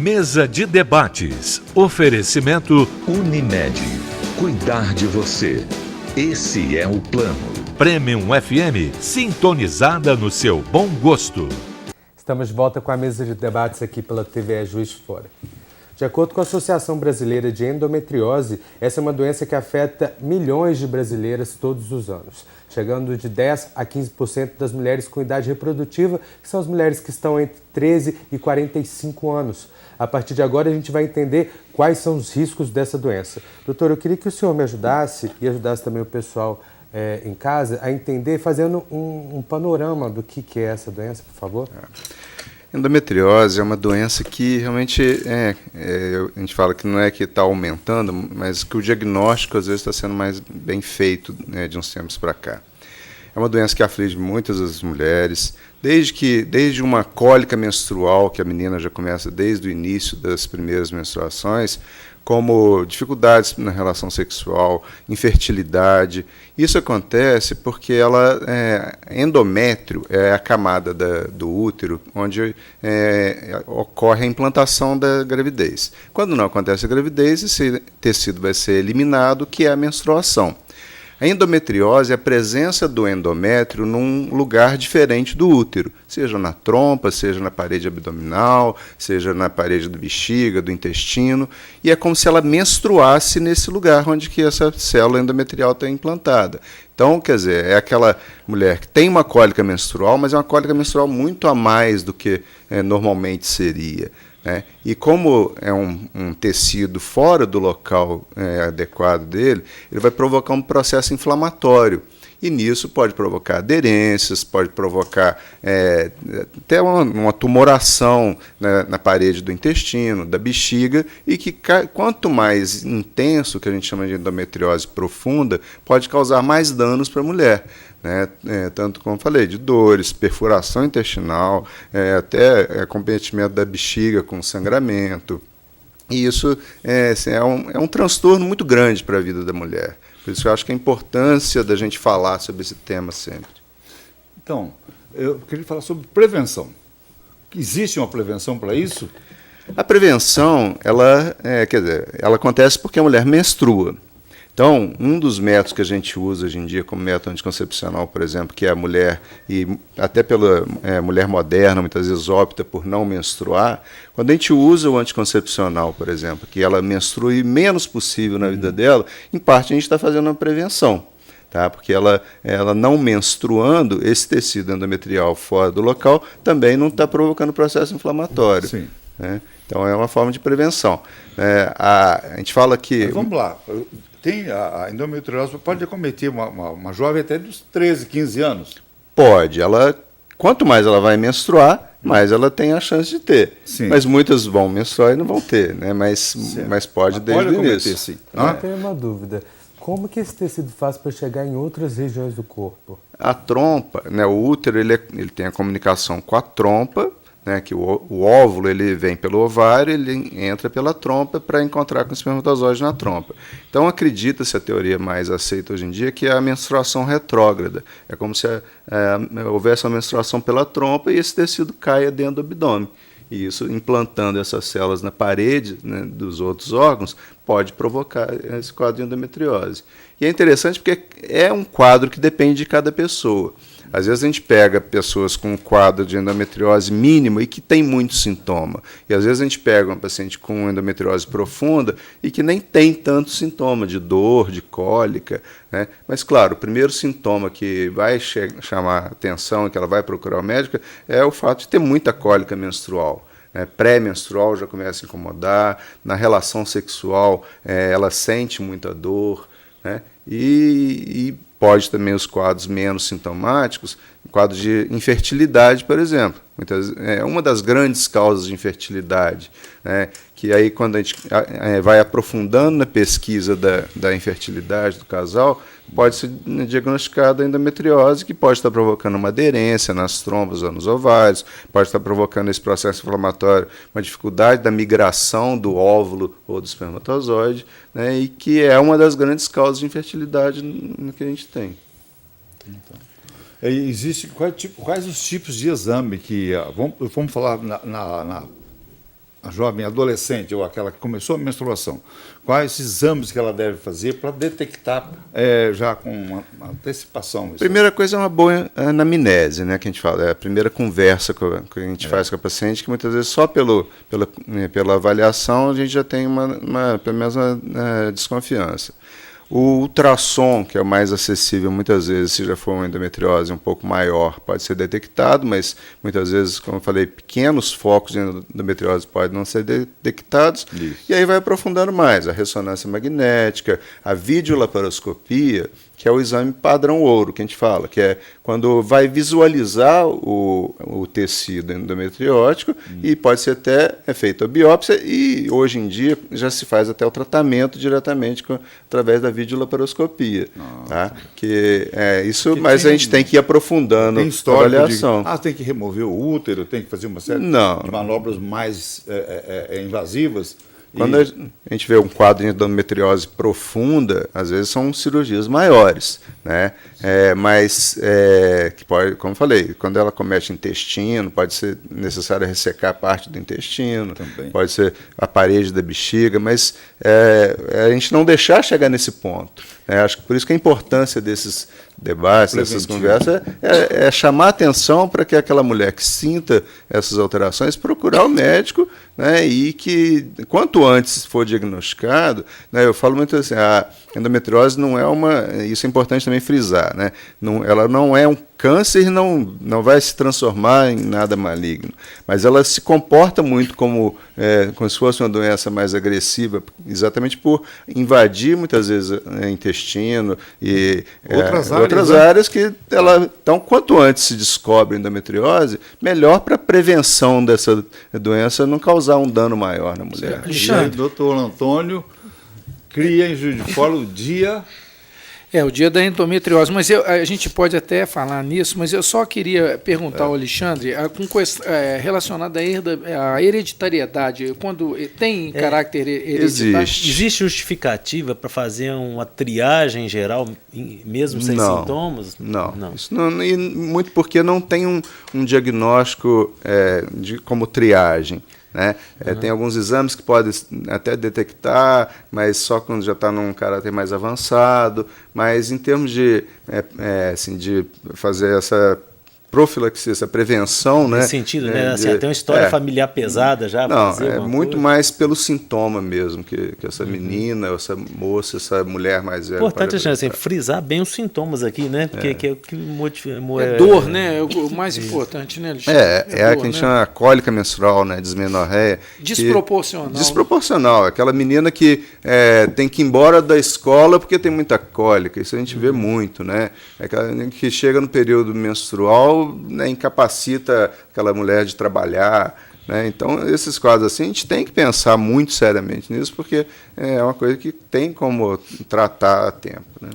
Mesa de debates. Oferecimento Unimed. Cuidar de você. Esse é o plano. Premium FM, sintonizada no seu bom gosto. Estamos de volta com a mesa de debates aqui pela TVE Juiz de Fora. De acordo com a Associação Brasileira de Endometriose, essa é uma doença que afeta milhões de brasileiras todos os anos, chegando de 10% a 15% das mulheres com idade reprodutiva, que são as mulheres que estão entre 13 e 45 anos. A partir de agora, a gente vai entender quais são os riscos dessa doença. Doutor, eu queria que o senhor me ajudasse e ajudasse também o pessoal em casa a entender, fazendo um panorama do que é essa doença, por favor. Endometriose é uma doença que realmente a gente fala que não é que está aumentando, mas que o diagnóstico às vezes está sendo mais bem feito, né, de uns tempos para cá. É uma doença que aflige muitas das mulheres, desde uma cólica menstrual, que a menina já começa desde o início das primeiras menstruações, como dificuldades na relação sexual, infertilidade. Isso acontece porque endométrio é a camada do útero onde ocorre a implantação da gravidez. Quando não acontece a gravidez, esse tecido vai ser eliminado, que é a menstruação. A endometriose é a presença do endométrio num lugar diferente do útero, seja na trompa, seja na parede abdominal, seja na parede da bexiga, do intestino, e é como se ela menstruasse nesse lugar onde que essa célula endometrial está implantada. Então, quer dizer, é aquela mulher que tem uma cólica menstrual, mas é uma cólica menstrual muito a mais do que normalmente seria. E como é um tecido fora do local adequado dele, ele vai provocar um processo inflamatório. E nisso pode provocar aderências, pode provocar até uma tumoração na parede do intestino, da bexiga, e que quanto mais intenso, que a gente chama de endometriose profunda, pode causar mais danos para a mulher. Tanto como falei, de dores, perfuração intestinal, até comprometimento da bexiga com sangramento. E isso é um transtorno muito grande para a vida da mulher. Por isso que eu acho que a importância da gente falar sobre esse tema sempre. Então, eu queria falar sobre prevenção. Existe uma prevenção para isso? A prevenção, ela acontece porque a mulher menstrua. Então, um dos métodos que a gente usa hoje em dia como método anticoncepcional, por exemplo, que é a mulher, e até pela mulher moderna, muitas vezes opta por não menstruar, quando a gente usa o anticoncepcional, por exemplo, que ela menstrue menos possível na vida dela, em parte a gente está fazendo uma prevenção. Tá? Porque ela não menstruando, esse tecido endometrial fora do local também não está provocando processo inflamatório. Sim. Né? Então, é uma forma de prevenção. A gente fala que... Mas vamos lá. A endometriose pode acometer uma jovem até dos 13, 15 anos? Pode. Quanto mais ela vai menstruar, mais ela tem a chance de ter. Sim. Mas muitas vão menstruar e não vão ter, né? Mas pode desde o início. Sim. Eu tenho uma dúvida. Como que esse tecido faz para chegar em outras regiões do corpo? A trompa, né, o útero, ele tem a comunicação com a trompa, né, que o óvulo ele vem pelo ovário, ele entra pela trompa para encontrar com o espermatozoide na trompa. Então, acredita-se, a teoria mais aceita hoje em dia, que é a menstruação retrógrada. É como se houvesse uma menstruação pela trompa e esse tecido caia dentro do abdômen. E isso, implantando essas células na parede, né, dos outros órgãos, pode provocar esse quadro de endometriose. E é interessante porque é um quadro que depende de cada pessoa. Às vezes a gente pega pessoas com um quadro de endometriose mínimo e que tem muito sintoma. E às vezes a gente pega uma paciente com endometriose profunda e que nem tem tanto sintoma de dor, de cólica. Né? Mas, claro, o primeiro sintoma que vai chamar atenção e que ela vai procurar o médico é o fato de ter muita cólica menstrual. Pré-menstrual já começa a incomodar, na relação sexual ela sente muita dor, né? E pode também os quadros menos sintomáticos, quadros de infertilidade, por exemplo. Uma das grandes causas de infertilidade, né, que aí quando a gente vai aprofundando na pesquisa da infertilidade do casal, pode ser diagnosticada a endometriose, que pode estar provocando uma aderência nas trompas ou nos ovários, pode estar provocando esse processo inflamatório, uma dificuldade da migração do óvulo ou do espermatozoide, né, e que é uma das grandes causas de infertilidade que a gente tem. Então, quais os tipos de exame que... Vamos falar a jovem adolescente ou aquela que começou a menstruação, quais exames que ela deve fazer para detectar já com uma antecipação? Primeira coisa é uma boa anamnese, né, que a gente fala, é a primeira conversa que a gente faz com a paciente, que muitas vezes só pela avaliação a gente já tem pelo menos uma desconfiança. O ultrassom, que é o mais acessível, muitas vezes, se já for uma endometriose um pouco maior, pode ser detectado, mas muitas vezes, como eu falei, pequenos focos de endometriose podem não ser detectados. Isso. E aí vai aprofundando mais. A ressonância magnética, a videolaparoscopia, que é o exame padrão ouro, que a gente fala, que é quando vai visualizar o tecido endometriótico e pode ser até feita a biópsia e hoje em dia já se faz até o tratamento diretamente através da videolaparoscopia. Tá? Que isso, que mas a gente tem que ir aprondando a avaliação. Tem que remover o útero, tem que fazer uma série de manobras mais invasivas. Quando a gente vê um quadro de endometriose profunda, às vezes são cirurgias maiores, né? Que pode, como eu falei, quando ela comete intestino, pode ser necessário ressecar parte do intestino, também. Pode ser a parede da bexiga, mas a gente não deixar chegar nesse ponto. Acho que por isso que a importância desses debates, dessas conversas, é chamar a atenção para que aquela mulher que sinta essas alterações procurar o médico, né, e que quanto antes for diagnosticado, né, eu falo muito assim, a endometriose não é isso é importante também frisar, né, ela não é um câncer e não vai se transformar em nada maligno, mas ela se comporta muito como se fosse uma doença mais agressiva, exatamente por invadir muitas vezes o intestino e outras áreas que então quanto antes se descobre a endometriose, melhor para a prevenção dessa doença não causar um dano maior na mulher. Alexandre, doutor Antônio cria em Juiz de Fora o dia... o dia da endometriose, mas a gente pode até falar nisso, mas eu só queria perguntar ao Alexandre, relacionado à hereditariedade, quando tem caráter hereditário? Existe justificativa para fazer uma triagem geral, mesmo sem sintomas? Não. Isso e muito porque não tem um diagnóstico como triagem. Né? Tem alguns exames que podem até detectar, mas só quando já está num caráter mais avançado. Mas em termos de fazer essa profilaxia, essa prevenção, nesse sentido, né? Tem uma história familiar pesada já. Não, muito mais pelo sintoma mesmo que essa menina, essa moça, essa mulher mais velha. Importante frisar bem os sintomas aqui, né? Porque que é o que dor, né? É o mais importante, né, Alexandre? A que a gente chama cólica menstrual, né? Dismenorreia. Desproporcional. Desproporcional. Aquela menina que tem que ir embora da escola porque tem muita cólica. Isso a gente vê muito, né? Aquela que chega no período menstrual, né, incapacita aquela mulher de trabalhar, né? Então, esses quadros assim, a gente tem que pensar muito seriamente nisso, porque é uma coisa que tem como tratar a tempo. Né?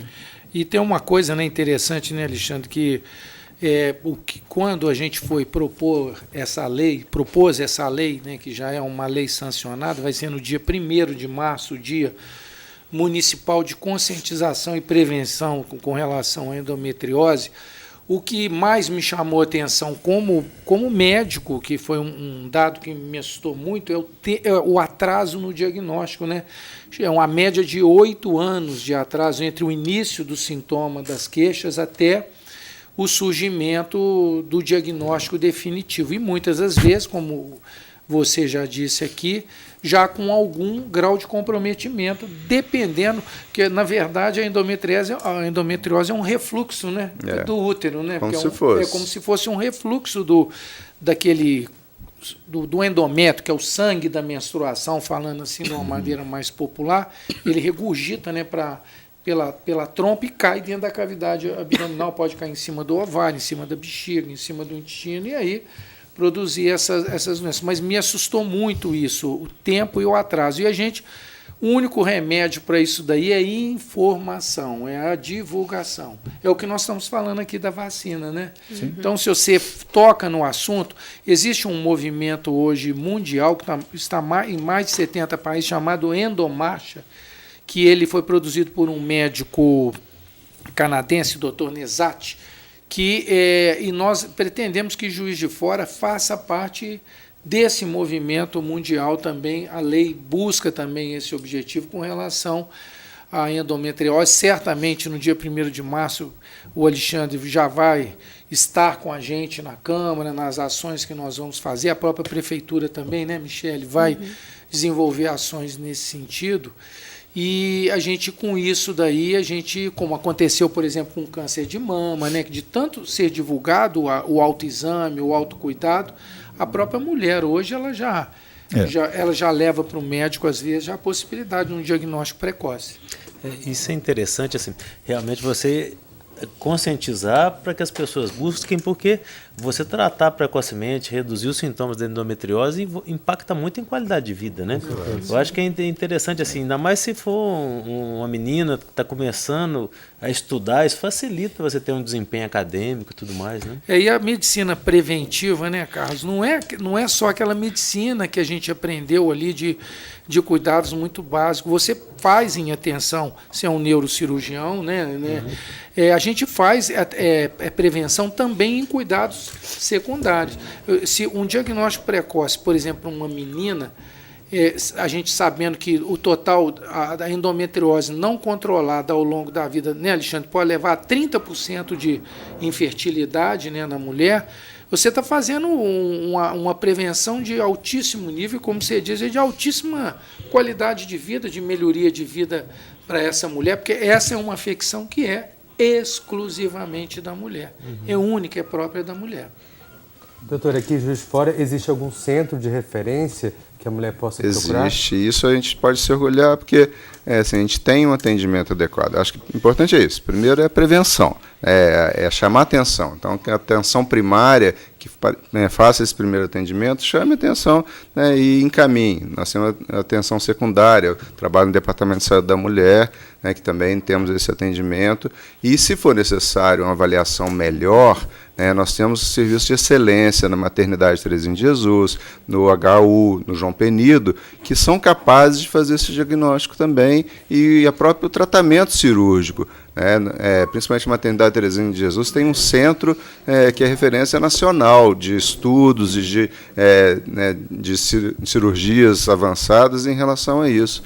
E tem uma coisa, né, interessante, né, Alexandre, que quando a gente foi propôs essa lei, né, que já é uma lei sancionada, vai ser no dia 1º de março, o dia municipal de conscientização e prevenção com relação à endometriose. O que mais me chamou a atenção como médico, que foi um dado que me assustou muito, é o atraso no diagnóstico, né? É uma média de 8 anos de atraso entre o início do sintoma das queixas até o surgimento do diagnóstico definitivo. E muitas das vezes, como você já disse aqui, já com algum grau de comprometimento, dependendo, que na verdade a endometriose é um refluxo, né, do útero, né? Como se fosse. É como se fosse um refluxo do endométrio, que é o sangue da menstruação, falando assim de uma maneira mais popular, ele regurgita, né, pela trompa e cai dentro da cavidade abdominal, pode cair em cima do ovário, em cima da bexiga, em cima do intestino, e aí produzir essas doenças. Mas me assustou muito isso, o tempo e o atraso. E o único remédio para isso daí é informação, é a divulgação. É o que nós estamos falando aqui da vacina, né? Sim. Então, se você toca no assunto, existe um movimento hoje mundial que está em mais de 70 países, chamado Endomarcha, que ele foi produzido por um médico canadense, Dr. Nezat, e nós pretendemos que Juiz de Fora faça parte desse movimento mundial também. A lei busca também esse objetivo com relação à endometriose. Certamente, no dia 1º de março, o Alexandre já vai estar com a gente na Câmara, nas ações que nós vamos fazer. A própria Prefeitura também, né, Michele, vai desenvolver ações nesse sentido. E a gente, com isso daí, como aconteceu, por exemplo, com o câncer de mama, né, que de tanto ser divulgado o autoexame, o autocuidado, a própria mulher hoje ela já leva para o médico, às vezes, já a possibilidade de um diagnóstico precoce. Isso é interessante, assim, realmente você conscientizar para que as pessoas busquem, porque você tratar precocemente, reduzir os sintomas da endometriose impacta muito em qualidade de vida, né? Eu acho que é interessante, assim, ainda mais se for uma menina que está começando a estudar, isso facilita você ter um desempenho acadêmico e tudo mais, né? E a medicina preventiva, né, Carlos? Não é só aquela medicina que a gente aprendeu ali de cuidados muito básicos. Você faz em atenção, se é um neurocirurgião, né? A gente faz prevenção também em cuidados secundários. Se um diagnóstico precoce, por exemplo, uma menina, a gente sabendo que o total da endometriose não controlada ao longo da vida, né, Alexandre, pode levar a 30% de infertilidade, né, na mulher, você está fazendo uma prevenção de altíssimo nível, como você diz, de altíssima qualidade de vida, de melhoria de vida para essa mulher, porque essa é uma afecção que é exclusivamente da mulher, é única, é própria da mulher. Doutor, aqui em Juiz de Fora, existe algum centro de referência que a mulher possa procurar? Existe, isso a gente pode se orgulhar, porque assim, a gente tem um atendimento adequado. Acho que o importante é isso. Primeiro é a prevenção, é chamar a atenção. Então, a atenção primária, que faça esse primeiro atendimento, chame a atenção, né, e encaminhe. Nós temos a atenção secundária, trabalho no Departamento de Saúde da Mulher, né, que também temos esse atendimento. E, se for necessário uma avaliação melhor, nós temos serviços de excelência na Maternidade Terezinha de Jesus, no HU, no João Penido, que são capazes de fazer esse diagnóstico também e o próprio tratamento cirúrgico. Principalmente a Maternidade Terezinha de Jesus tem um centro que é referência nacional de estudos e de cirurgias avançadas em relação a isso.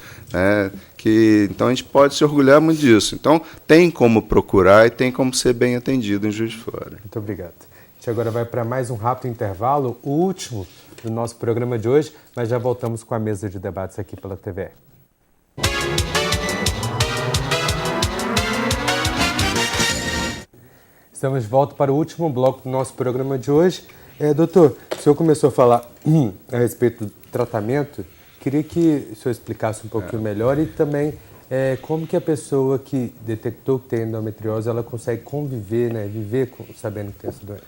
Então a gente pode se orgulhar muito disso. Então tem como procurar e tem como ser bem atendido em Juiz de Fora. Muito obrigado. A gente agora vai para mais um rápido intervalo, o último do nosso programa de hoje, mas já voltamos com a mesa de debates aqui pela TVE. Estamos de volta para o último bloco do nosso programa de hoje. Doutor, o senhor começou a falar a respeito do tratamento. Queria que o senhor explicasse um pouquinho melhor e também como que a pessoa que detectou que tem endometriose, ela consegue conviver, viver sabendo que tem essa doença.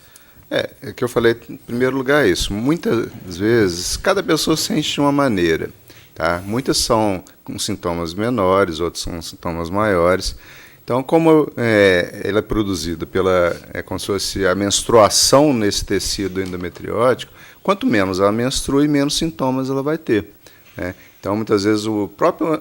É que eu falei, em primeiro lugar, é isso. Muitas vezes, cada pessoa sente de uma maneira. Tá? Muitas são com sintomas menores, outras são sintomas maiores. Então, como ela é produzida como se fosse a menstruação nesse tecido endometriótico, quanto menos ela menstrua, menos sintomas ela vai ter. Então, muitas vezes, o próprio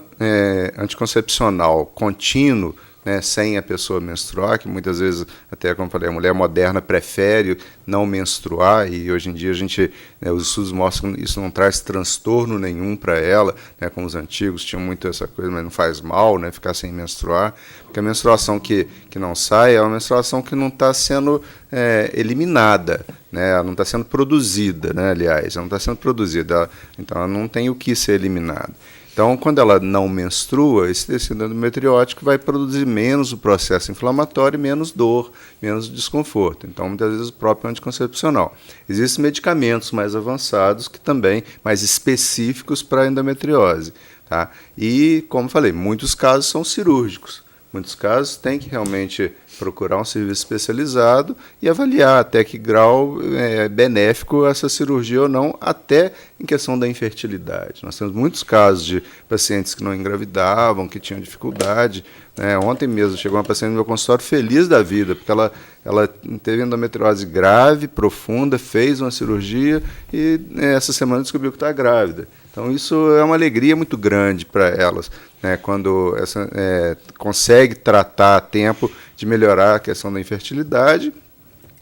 anticoncepcional contínuo, sem a pessoa menstruar, que muitas vezes, até como eu falei, a mulher moderna prefere não menstruar, e hoje em dia os estudos mostram que isso não traz transtorno nenhum para ela, como os antigos tinham muito essa coisa, mas não faz mal, ficar sem menstruar, porque a menstruação que não sai é uma menstruação que não está sendo eliminada, ela não está sendo produzida, aliás, ela não está sendo produzida, então ela não tem o que ser eliminado. Então, quando ela não menstrua, esse tecido endometriótico vai produzir menos o processo inflamatório, menos dor, menos desconforto. Então, muitas vezes, o próprio anticoncepcional. Existem medicamentos mais avançados, que também mais específicos para a endometriose. Tá? E, como falei, muitos casos são cirúrgicos. Muitos casos tem que realmente procurar um serviço especializado e avaliar até que grau é benéfico essa cirurgia ou não, até em questão da infertilidade. Nós temos muitos casos de pacientes que não engravidavam, que tinham dificuldade. Ontem mesmo chegou uma paciente no meu consultório feliz da vida, porque ela teve endometriose grave, profunda, fez uma cirurgia e essa semana descobriu que está grávida. Então isso é uma alegria muito grande para elas, quando consegue tratar a tempo de melhorar a questão da infertilidade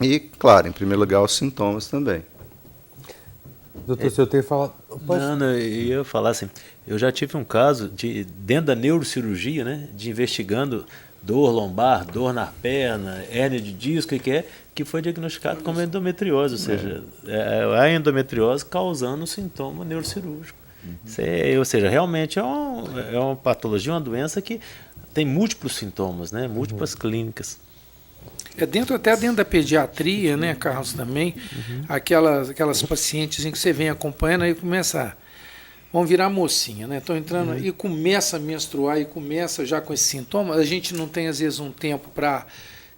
e, claro, em primeiro lugar, os sintomas também. Doutor, se eu tenho falado... Não, eu ia falar assim, eu já tive um caso dentro da neurocirurgia, né, de investigando dor lombar, dor na perna, hérnia de disco, que foi diagnosticado como endometriose, ou seja, a endometriose causando um sintoma neurocirúrgico. Ou seja, realmente é uma patologia, uma doença que tem múltiplos sintomas, né, múltiplas clínicas. Até dentro da pediatria, né, Carlos, também, aquelas pacientes em que você vem acompanhando, aí vão virar mocinha, né? Estão entrando e começa a menstruar e começa já com esses sintomas. A gente não tem, às vezes, um tempo para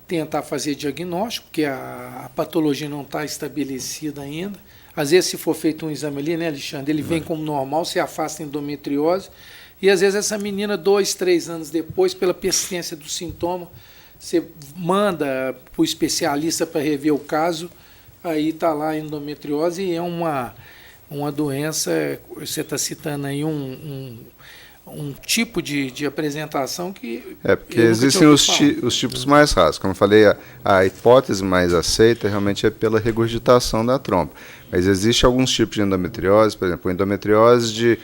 tentar fazer diagnóstico, porque a patologia não está estabelecida ainda. Às vezes, se for feito um exame ali, né, Alexandre, ele vem como normal, se afasta a endometriose, e às vezes essa menina, 2, 3 anos depois, pela persistência do sintoma, você manda para o especialista para rever o caso, aí está lá a endometriose e é uma doença, você está citando aí um tipo de apresentação que... Porque existem os tipos mais raros. Como eu falei, a hipótese mais aceita realmente é pela regurgitação da trompa. Mas existe alguns tipos de endometriose, por exemplo, endometriose de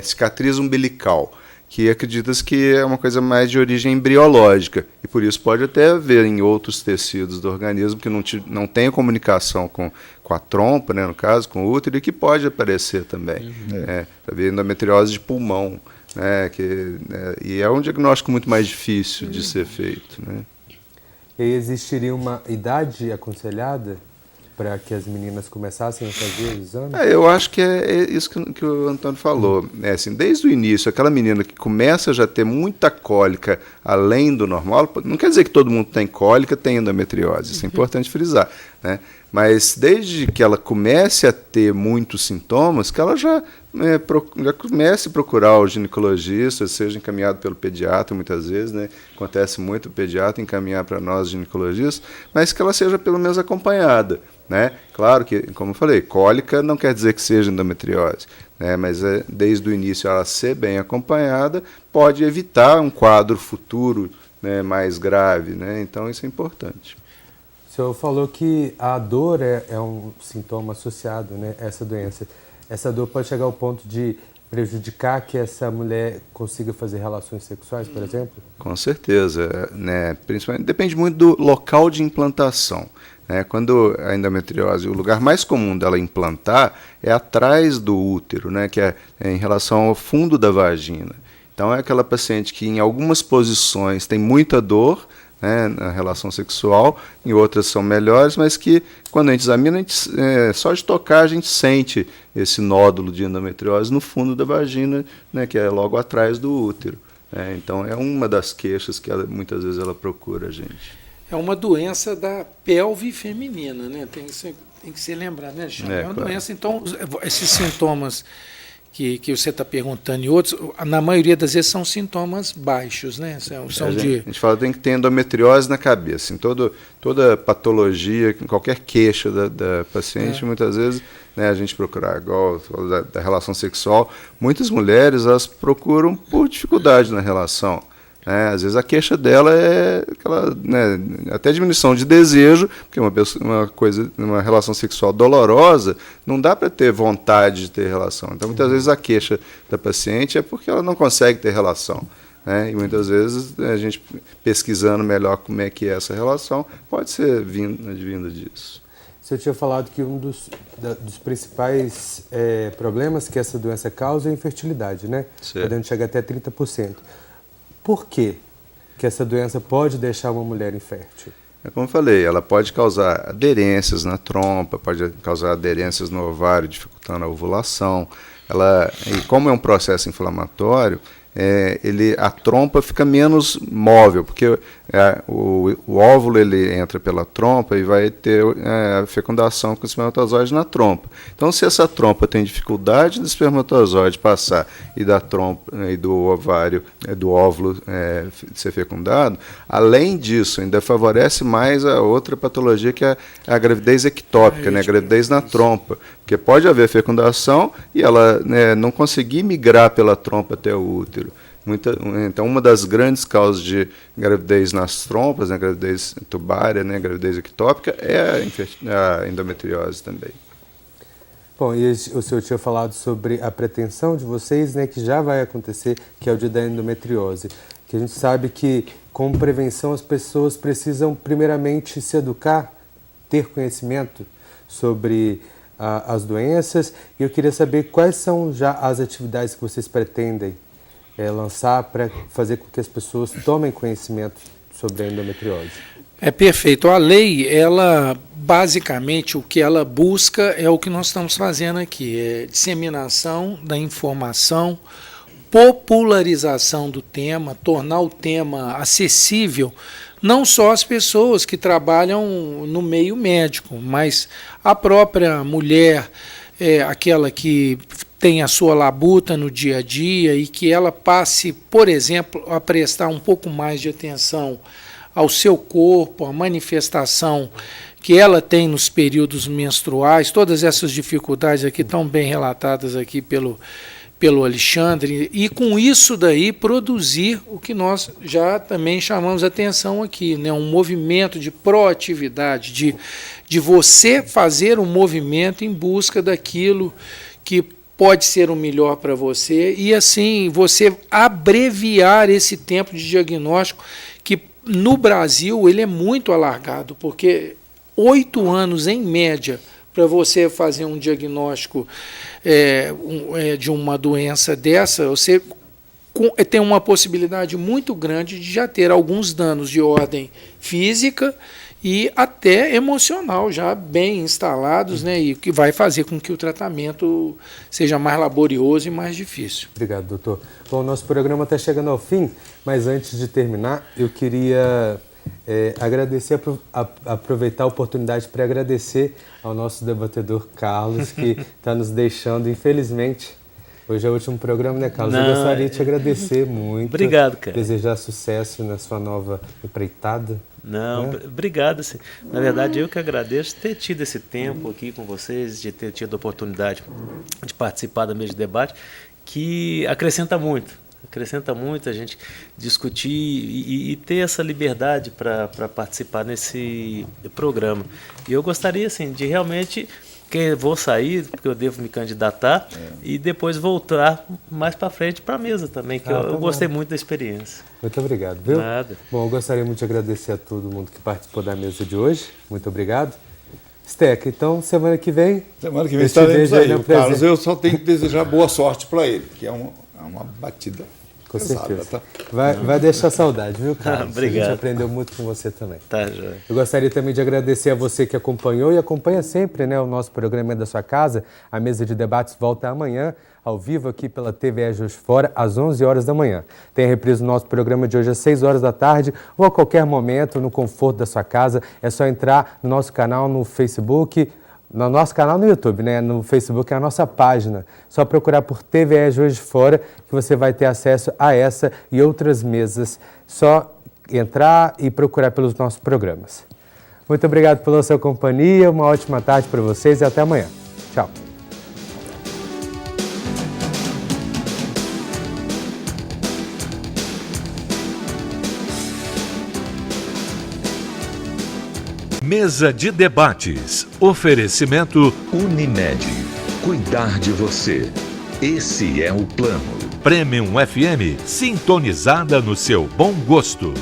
cicatriz umbilical, que acredita-se que é uma coisa mais de origem embriológica, e por isso pode até haver em outros tecidos do organismo que não tem comunicação com a trompa, né, no caso, com o útero, e que pode aparecer também. Haver endometriose de pulmão, né, e é um diagnóstico muito mais difícil de ser feito. Né. E existiria uma idade aconselhada para que as meninas começassem a fazer o exame? Eu acho que é isso que o Antônio falou. Assim, desde o início, aquela menina que começa a já ter muita cólica além do normal, não quer dizer que todo mundo tem cólica, tem endometriose, isso é importante frisar, né? Mas desde que ela comece a ter muitos sintomas, que ela já comece a procurar o ginecologista, seja encaminhado pelo pediatra muitas vezes, né? Acontece muito o pediatra encaminhar para nós ginecologistas, mas que ela seja pelo menos acompanhada, né? Claro que, como eu falei, cólica não quer dizer que seja endometriose, né? Mas desde o início ela ser bem acompanhada pode evitar um quadro futuro, né, mais grave, né? Então isso é importante. O senhor falou que a dor é um sintoma associado, né, a essa doença. Essa dor pode chegar ao ponto de prejudicar que essa mulher consiga fazer relações sexuais, por exemplo? Com certeza, né? Principalmente, depende muito do local de implantação. Né? Quando a endometriose, o lugar mais comum dela implantar é atrás do útero, né? Que é em relação ao fundo da vagina. Então é aquela paciente que em algumas posições tem muita dor, né, na relação sexual, em outras são melhores, mas que quando a gente examina, só de tocar a gente sente esse nódulo de endometriose no fundo da vagina, né, que é logo atrás do útero. Então é uma das queixas que muitas vezes ela procura a gente. É uma doença da pelve feminina, né? Tem que ser lembrado, né, Alexandre? É uma doença, então, esses sintomas que você está perguntando e outros, na maioria das vezes são sintomas baixos, né? A gente fala que tem que ter endometriose na cabeça. Em toda patologia, qualquer queixa da paciente, muitas vezes, né, a gente procura, igual da relação sexual, muitas mulheres elas procuram por dificuldade na relação. Às vezes a queixa dela é aquela, né, até diminuição de desejo, porque uma relação sexual dolorosa, não dá para ter vontade de ter relação. Então, muitas vezes a queixa da paciente é porque ela não consegue ter relação. Né? E muitas vezes a gente pesquisando melhor como é que é essa relação, pode ser advinda disso. Você tinha falado que um dos principais problemas que essa doença causa é a infertilidade, né? Podendo chegar até 30%. Por que essa doença pode deixar uma mulher infértil? Como eu falei, ela pode causar aderências na trompa, pode causar aderências no ovário, dificultando a ovulação. E como é um processo inflamatório, a trompa fica menos móvel, porque o óvulo ele entra pela trompa e vai ter a fecundação com o espermatozoide na trompa. Então, se essa trompa tem dificuldade do espermatozoide passar e da trompa e do ovário, do óvulo ser fecundado, além disso, ainda favorece mais a outra patologia que é a gravidez ectópica, né, a gravidez na trompa, porque pode haver fecundação e ela, né, não conseguir migrar pela trompa até o útero. Então, uma das grandes causas de gravidez nas trompas, né, gravidez tubária, né, gravidez ectópica, é a endometriose também. Bom, e o senhor tinha falado sobre a pretensão de vocês, né, que já vai acontecer, que é o dia da endometriose. Que a gente sabe que, como prevenção, as pessoas precisam, primeiramente, se educar, ter conhecimento sobre as doenças. E eu queria saber quais são já as atividades que vocês pretendem lançar para fazer com que as pessoas tomem conhecimento sobre a endometriose. É perfeito. A lei, ela basicamente o que ela busca é o que nós estamos fazendo aqui, é disseminação da informação, popularização do tema, tornar o tema acessível não só às pessoas que trabalham no meio médico, mas a própria mulher, aquela que tem a sua labuta no dia a dia e que ela passe, por exemplo, a prestar um pouco mais de atenção ao seu corpo, à manifestação que ela tem nos períodos menstruais. Todas essas dificuldades aqui estão bem relatadas aqui pelo Alexandre, e com isso daí produzir o que nós já também chamamos atenção aqui, né? Um movimento de proatividade, de você fazer um movimento em busca daquilo que pode ser o melhor para você, e assim você abreviar esse tempo de diagnóstico, que no Brasil ele é muito alargado, porque 8 anos em média para você fazer um diagnóstico de uma doença dessa, você tem uma possibilidade muito grande de já ter alguns danos de ordem física e até emocional já bem instalados, né, e que vai fazer com que o tratamento seja mais laborioso e mais difícil. Obrigado, doutor. Bom, nosso programa está chegando ao fim, mas antes de terminar, eu queria agradecer, aproveitar a oportunidade para agradecer ao nosso debatedor Carlos, que está nos deixando, infelizmente. Hoje é o último programa, né, Carlos? Eu gostaria de te agradecer muito. Obrigado, cara. Desejar sucesso na sua nova empreitada. Não, obrigado. Assim. Na verdade, eu que agradeço ter tido esse tempo aqui com vocês, de ter tido a oportunidade de participar da mesa de debate, que acrescenta muito a gente discutir e ter essa liberdade para participar nesse programa. E eu gostaria, assim, de realmente, que vou sair, porque eu devo me candidatar, e depois voltar mais para frente para a mesa também, que eu gostei muito da experiência. Muito obrigado, viu? Nada. Bom, eu gostaria muito de agradecer a todo mundo que participou da mesa de hoje. Muito obrigado. Steca, então, semana que vem estaremos aí. Carlos, eu só tenho que desejar boa sorte para ele, que é uma batida. Com pesada, certeza. tá? Vai deixar saudade, viu, Carlos? Obrigado. A gente aprendeu muito com você também. Tá, joia. Eu gostaria também de agradecer a você que acompanhou e acompanha sempre, né, o nosso programa da sua casa. A mesa de debates volta amanhã, ao vivo aqui pela TVE Juiz de Fora, às 11 horas da manhã. Tem a reprise do nosso programa de hoje às 6 horas da tarde ou a qualquer momento, no conforto da sua casa. É só entrar no nosso canal no Facebook, no nosso canal no YouTube, né? No Facebook é a nossa página. Só procurar por TVE Juiz de Fora que você vai ter acesso a essa e outras mesas. Só entrar e procurar pelos nossos programas. Muito obrigado pela sua companhia, uma ótima tarde para vocês e até amanhã. Tchau. Mesa de debates. Oferecimento Unimed. Cuidar de você. Esse é o plano. Premium FM, sintonizada no seu bom gosto.